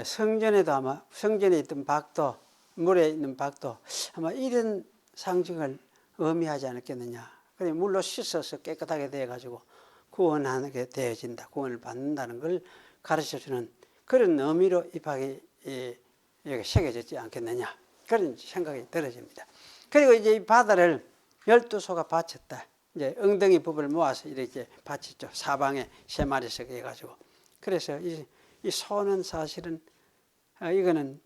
성전에도 아마 성전에 있던 박도 물에 있는 박도 아마 이런 상징을 의미하지 않았겠느냐. 그래 물로 씻어서 깨끗하게 되어 가지고 구원하게 되어진다, 구원을 받는다는 걸 가르쳐주는 그런 의미로 이 박이 여기 새겨졌지 않겠느냐 그런 생각이 들어집니다. 그리고 이제 이 바다를 12소가 바쳤다. 이제 엉덩이 부분을 모아서 이렇게 바쳤죠. 사방에 3마리씩 해가지고. 그래서 이 소는 사실은 이거는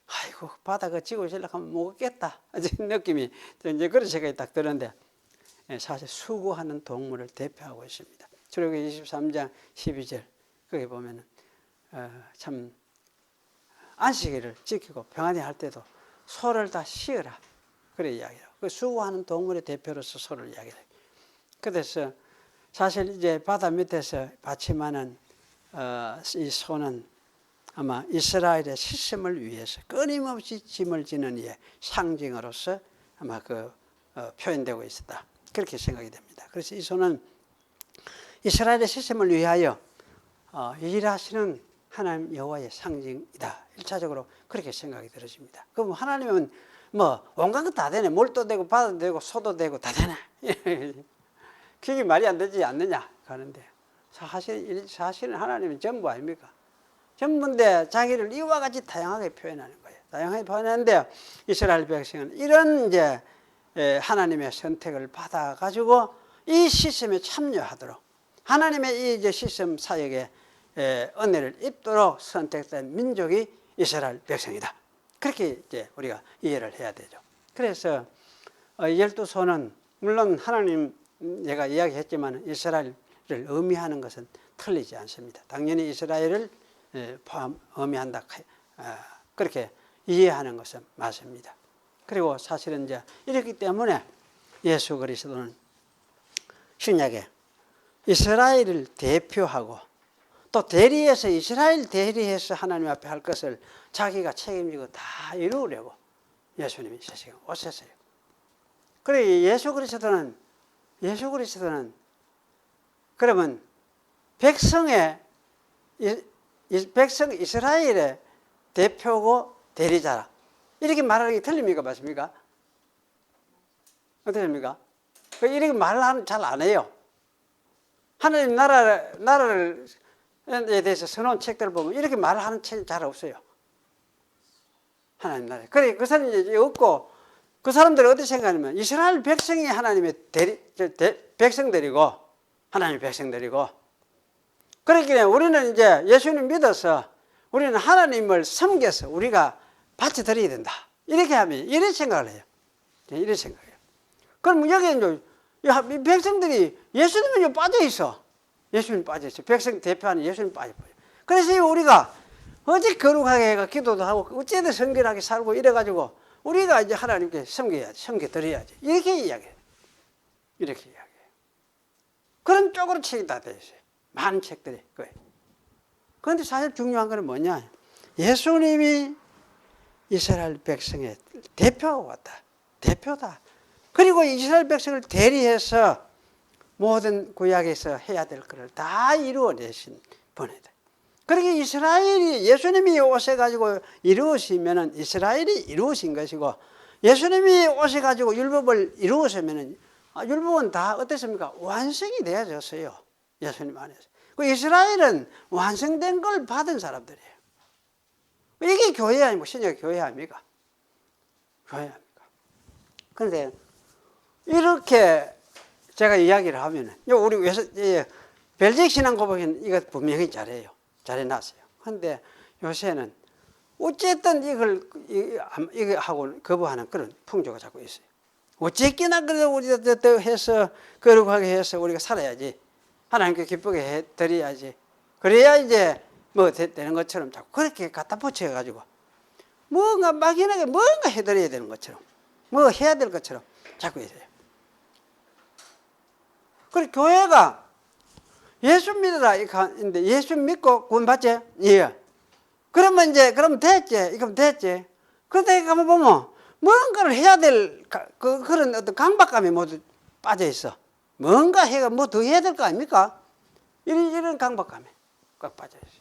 아이고 바다가 지고 있으려고 하면 먹겠다 느낌이 이제 그런 생각이 딱 드는데, 사실 수고하는 동물을 대표하고 있습니다. 출애굽기 23장 12절 거기 보면은 참 안식일을 지키고 평안히 할 때도 소를 다 씌어라 그래 이야기해요. 그 수고하는 동물의 대표로서 소를 이야기해요. 그래서 사실 이제 바다 밑에서 받침하는 이 소는 아마 이스라엘의 시스템을 위해서 끊임없이 짐을 지는 이의 상징으로서 아마 표현되고 있었다 그렇게 생각이 됩니다. 그래서 이 소는 이스라엘의 시스템을 위하여 일하시는 하나님 여호와의 상징이다. 1차적으로 그렇게 생각이 들어집니다. 그럼 하나님은 뭐 온갖 것 다 되네. 물도 되고 바다도 되고 소도 되고 다 되네. 그게 말이 안 되지 않느냐 하는데, 사실은 하나님은 전부 아닙니까? 전부인데 자기를 이와 같이 다양하게 표현하는 거예요. 다양하게 표현하는데 이스라엘 백성은 이런 이제 하나님의 선택을 받아가지고 이 시스템에 참여하도록 하나님의 이 이제 시스템 사역에 은혜를 입도록 선택된 민족이 이스라엘 백성이다. 그렇게 이제 우리가 이해를 해야 되죠. 그래서 12소는 물론 하나님 제가 이야기했지만 이스라엘을 의미하는 것은 틀리지 않습니다. 당연히 이스라엘을 의미한다 그렇게 이해하는 것은 맞습니다. 그리고 사실은 이제 이렇기 때문에 예수 그리스도는 신약에 이스라엘을 대표하고 또 대리해서 이스라엘 대리해서 하나님 앞에 할 것을 자기가 책임지고 다 이루려고 예수님이 세상에 오셨어요. 그래 예수 그리스도는 그러면 백성 이스라엘의 대표고 대리자라 이렇게 말하는 게 틀립니까? 맞습니까? 어떻습니까? 이렇게 말을 잘 안 해요. 하나님 나라를 에 대해서 선언 책들을 보면 이렇게 말을 하는 책이 잘 없어요. 하나님 나라. 그래 그 사람이 이제 없고 그 사람들은 어떻게 생각하냐면 이스라엘 백성이 하나님의 백성들이고 하나님의 백성들이고, 그러니까 우리는 이제 예수님 믿어서 우리는 하나님을 섬겨서 우리가 바쳐드려야 된다. 이렇게 하면 이런 생각을 해요. 이런 생각이에요. 그럼 여기는 이 백성들이 예수님은 빠져 있어. 예수님 빠져 있어. 백성 대표하는 예수님 빠져 버려. 그래서 우리가 어찌 거룩하게 해가 기도도 하고 어찌든 성결하게 살고 이래가지고 우리가 이제 하나님께 섬겨드려야지. 이렇게 이야기해요. 이렇게 이야기해요. 그런 쪽으로 책이 다 되어 있어요. 많은 책들이. 그런데 사실 중요한 건 뭐냐? 예수님이 이스라엘 백성의 대표하고 왔다. 대표다. 그리고 이스라엘 백성을 대리해서 모든 구약에서 해야 될 것을 다 이루어내신 분이다. 그렇게 이스라엘이 예수님이 오셔가지고 이루으시면은 이스라엘이 이루으신 것이고, 예수님이 오셔가지고 율법을 이루으시면은 율법은 다 어땠습니까? 완성이 되어졌어요. 예수님 안에서. 그 이스라엘은 완성된 걸 받은 사람들이에요. 이게 교회 아니고 신약 교회 아닙니까? 교회 아닙니까? 그런데 이렇게 제가 이야기를 하면은 우리 벨직 신앙고백은 이거 분명히 잘해요. 잘해놨어요. 그런데 요새는 어쨌든 이거 하고 거부하는 그런 풍조가 자꾸 있어요. 어쨌거나 그래도 우리가 해서 거룩하게 해서 우리가 살아야지. 하나님께 기쁘게 해드려야지. 그래야 이제 뭐 되는 것처럼 자꾸 그렇게 갖다 붙여가지고 뭔가 막연하게 뭔가 해드려야 되는 것처럼 뭐 해야 될 것처럼 자꾸 있어요. 그래 교회가 예수 믿어라 이데 예수 믿고 구원받지? 예. 그러면 이제 그럼 됐지. 그럼 됐지. 그런데 가만 보면 뭔가를 해야 될 그런 어떤 강박감이 모두 빠져 있어. 뭔가 해가 뭐 더 해야 될 거 아닙니까? 이런 강박감에 꽉 빠져 있어.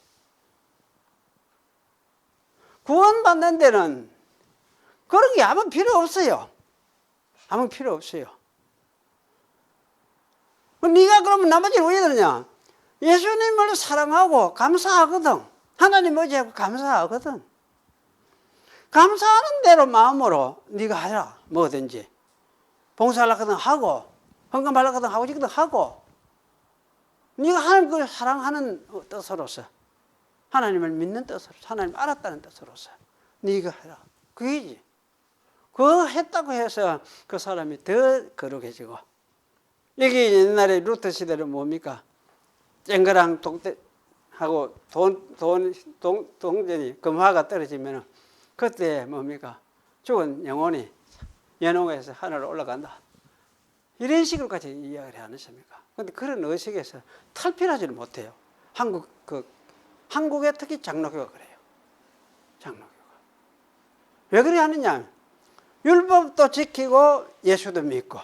구원받는 데는 그런 게 아무 필요 없어요. 아무 필요 없어요. 네가 그러면 나머지는 왜 그러냐? 예수님을 사랑하고 감사하거든. 하나님 의지하고 감사하거든. 감사하는 대로 마음으로 네가 하라. 뭐든지. 봉사하려거든 하고, 헌금하려거든 하고 싶거든 하고, 네가 하나님을 사랑하는 뜻으로서, 하나님을 믿는 뜻으로서, 하나님 알았다는 뜻으로서 네가 해라. 그게지. 그거 했다고 해서 그 사람이 더 거룩해지고. 이게 옛날에 루터 시대는 뭡니까? 쨍그랑 동대하고 동전이 금화가 떨어지면 그때 뭡니까? 죽은 영혼이 연홍에서 하늘로 올라간다. 이런 식으로까지 이야기를 하는 겁니까? 그런데 그런 의식에서 탈피하지는 못해요. 한국에 특히 장로교가 그래요. 장로교가. 왜 그래 하느냐? 율법도 지키고 예수도 믿고.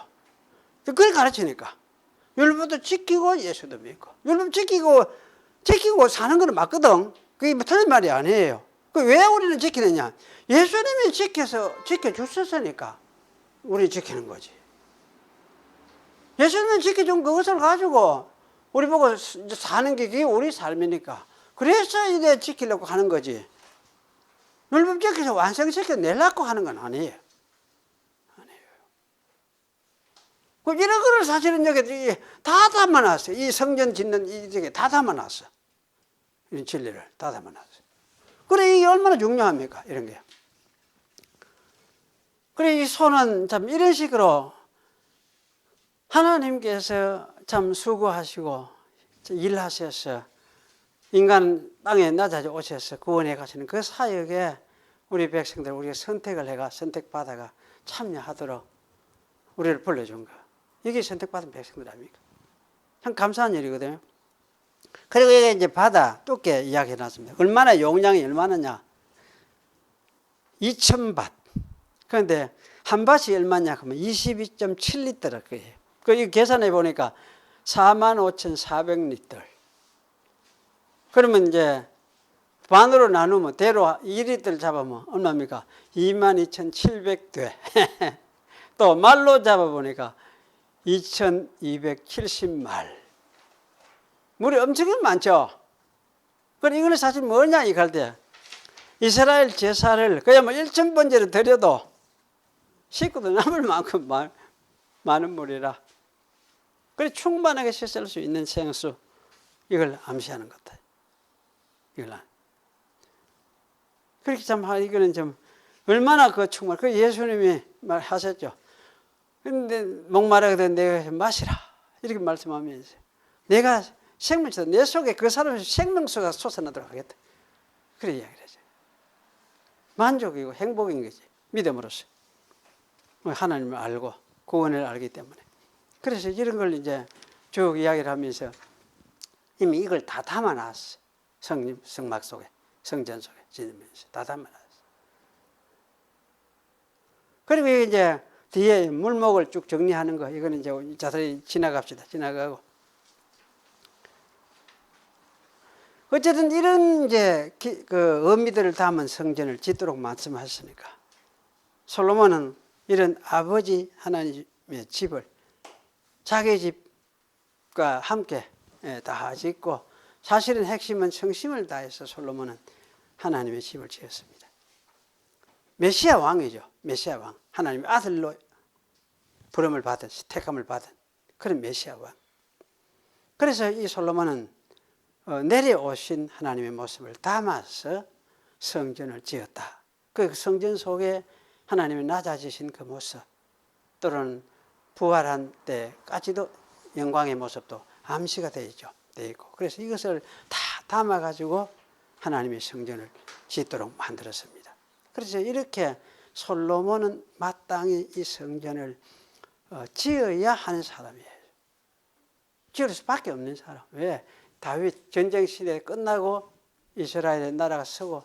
그걸 가르치니까. 율법도 지키고 예수도 믿고. 율법 지키고 사는 건 맞거든. 그게 뭐 틀린 말이 아니에요. 왜 우리는 지키느냐? 예수님이 지켜주셨으니까 우리 지키는 거지. 예수님이 지켜준 그것을 가지고 우리 보고 사는 게 그게 우리 삶이니까. 그래서 이제 지키려고 하는 거지. 율법 지켜서 완성시켜 내려고 하는 건 아니에요. 이런 거를 사실은 여기 다 담아놨어요. 이 성전 짓는 이쪽에 다 담아놨어. 이 진리를 다 담아놨어요. 그래, 이게 얼마나 중요합니까? 이런 게. 그래, 이 손은 참 이런 식으로 하나님께서 참 수고하시고 일하셔서 인간 땅에 낮아져 오셔서 구원해 가시는 그 사역에 우리 백성들 우리가 선택받아가 참여하도록 우리를 불러준 거. 이게 선택받은 백성들 아닙니까? 참 감사한 일이거든요. 그리고 이게 이제 바다 두께 이야기해 놨습니다. 얼마나 용량이 얼마나냐? 2,000밭. 그런데 한 밭이 얼마냐? 그러면 22.7리터라 그래요. 그 계산해 보니까 45,400리터. 그러면 이제 반으로 나누면 대로 2리터를 잡으면 얼마입니까? 22,700대. 또 말로 잡아보니까 2270말. 물이 엄청 많죠? 그럼 이거는 사실 뭐냐, 이갈 때. 이스라엘 제사를 그냥 뭐 1,000번째로 드려도 식구도 남을 만큼 많은 물이라. 그래 충분하게 씻을 수 있는 생수. 이걸 암시하는 것 같아요. 그렇게 참, 이거는 좀, 얼마나 그 예수님이 말하셨죠. 근데 목마르거든 내가 마시라. 이렇게 말씀하면서. 내가 생명수다. 내 속에 그 사람의 생명수가 솟아나도록 하겠다. 그래 이야기를 하죠. 만족이고 행복인 거지. 믿음으로써. 하나님을 알고 구원을 알기 때문에. 그래서 이런 걸 이제 쭉 이야기를 하면서 이미 이걸 다 담아놨어. 성막 속에, 성전 속에 지으면서 다 담아놨어. 그리고 이제 뒤에 물목을 쭉 정리하는 거, 이거는 이제 자세히 지나갑시다. 지나가고. 어쨌든 이런 이제 그 의미들을 담은 성전을 짓도록 말씀하셨으니까 솔로몬은 이런 아버지 하나님의 집을 자기 집과 함께 다 짓고 사실은 핵심은 성심을 다해서 솔로몬은 하나님의 집을 지었습니다. 메시아 왕이죠. 메시아 왕. 하나님의 아들로 부름을 받은, 택함을 받은 그런 메시아 왕. 그래서 이 솔로몬은 내려오신 하나님의 모습을 담아서 성전을 지었다. 그 성전 속에 하나님의 낮아지신 그 모습 또는 부활한 때까지도 영광의 모습도 암시가 되어 있고 그래서 이것을 다 담아가지고 하나님의 성전을 짓도록 만들었습니다. 그래서 이렇게 솔로몬은 마땅히 이 성전을 지어야 하는 사람이에요. 지을 수밖에 없는 사람. 왜? 다윗 전쟁 시대 끝나고 이스라엘의 나라가 서고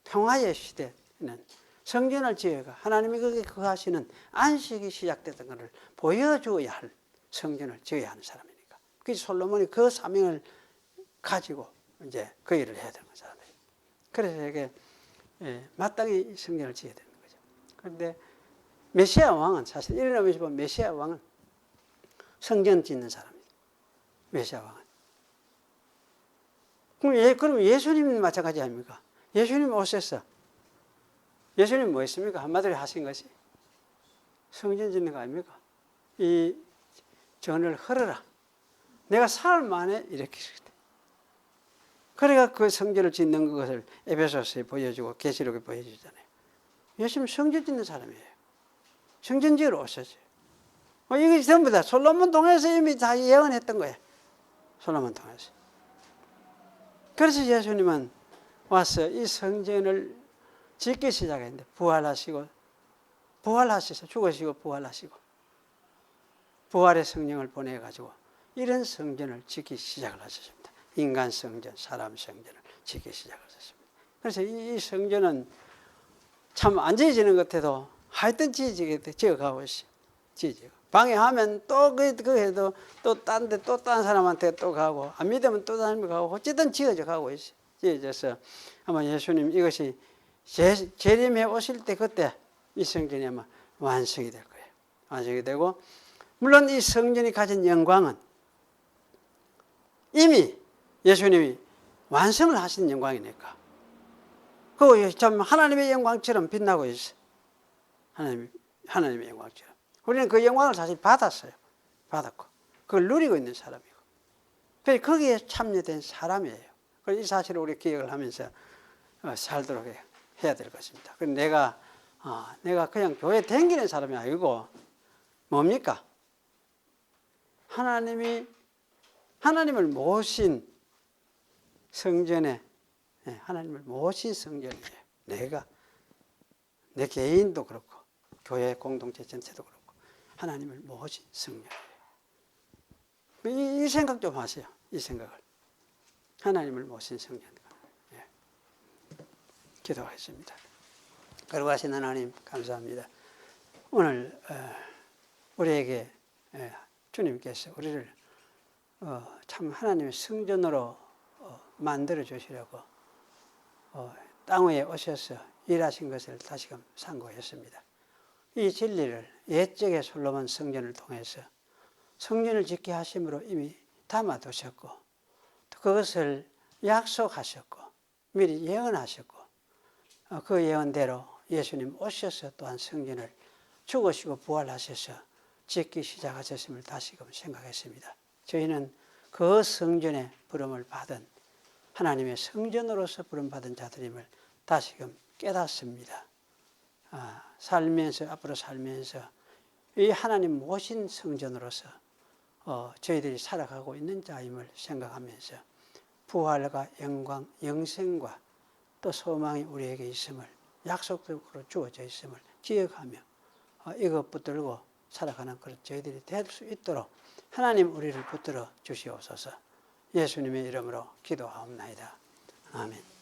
평화의 시대는 성전을 지어가 하나님이 거기에 거하시는 안식이 시작됐던 것을 보여주어야 할 성전을 지어야 하는 사람이니까. 그래서 솔로몬이 그 사명을 가지고 이제 그 일을 해야 되는 사람이에요. 그래서 이게 마땅히 성전을 지어야 되는 거죠. 그런데 메시아 왕은 사실 일어나면서 보면 메시아 왕은 성전 짓는 사람이에요. 메시아 왕은. 그럼 예수님은 마찬가지 아닙니까? 예수님 오셨어. 예수님 뭐 했습니까? 한마디로 하신 것이 성전 짓는 거 아닙니까? 이 전을 헐어라. 내가 사흘 만에 일으키시겠다. 그래가 그 성전을 짓는 것을 에베소서에 보여주고 계시록에 보여주잖아요. 예수님 성전 짓는 사람이에요. 성전 지으러 오셨어요. 이것이 전부 다 솔로몬 통해서 이미 다 예언했던 거예요. 솔로몬 통해서. 그래서 예수님은 와서 이 성전을 짓기 시작했는데 부활하셔서 죽으시고 부활하시고 부활의 성령을 보내가지고 이런 성전을 짓기 시작을 하셨습니다. 인간 성전, 사람 성전을 짓기 시작을 하셨습니다. 그래서 이 성전은 참 안 지어지는 것 같아도 하여튼 지어가고 있어요. 지어지고. 방해하면 또 그 해도 또 딴 데 또 딴 사람한테 또 가고 안 믿으면 또 다른 데 가고 어쨌든 지어져 가고 있어요. 지어져서 아마 예수님 이것이 재림해 오실 때 그때 이 성전이 아마 완성이 될 거예요. 완성이 되고 물론 이 성전이 가진 영광은 이미 예수님이 완성을 하신 영광이니까 그 참 하나님의 영광처럼 빛나고 있어요. 하나님의 영광처럼. 우리는 그 영광을 사실 받았어요. 받았고 그걸 누리고 있는 사람이고 그래서 거기에 참여된 사람이에요. 그래서 이 사실을 우리 기억을 하면서 살도록 해야 될 것입니다. 내가 그냥 교회 다니는 사람이 아니고 뭡니까? 하나님을 모신 성전에 하나님을 모신 성전이에요. 내 개인도 그렇고 교회 공동체 전체도 그렇고 하나님을 모신 성전이에요. 이 생각 좀 하세요. 이 생각을. 하나님을 모신 성전. 기도하겠습니다. 거룩하신 하나님 감사합니다. 오늘 우리에게 주님께서 우리를 참 하나님의 성전으로 만들어 주시려고 땅 위에 오셔서 일하신 것을 다시금 상고했습니다. 이 진리를 옛적의 솔로몬 성전을 통해서 성전을 짓게 하심으로 이미 담아두셨고 또 그것을 약속하셨고 미리 예언하셨고 그 예언대로 예수님 오셔서 또한 성전을 죽으시고 부활하셔서 짓기 시작하셨음을 다시금 생각했습니다. 저희는 그 성전의 부름을 받은 하나님의 성전으로서 부름받은 자들임을 다시금 깨닫습니다. 앞으로 살면서 이 하나님 모신 성전으로서 저희들이 살아가고 있는 자임을 생각하면서 부활과 영광, 영생과 또 소망이 우리에게 있음을 약속적으로 주어져 있음을 기억하며 이것 붙들고 살아가는 그런 저희들이 될 수 있도록 하나님 우리를 붙들어 주시옵소서. 예수님의 이름으로 기도하옵나이다. 아멘.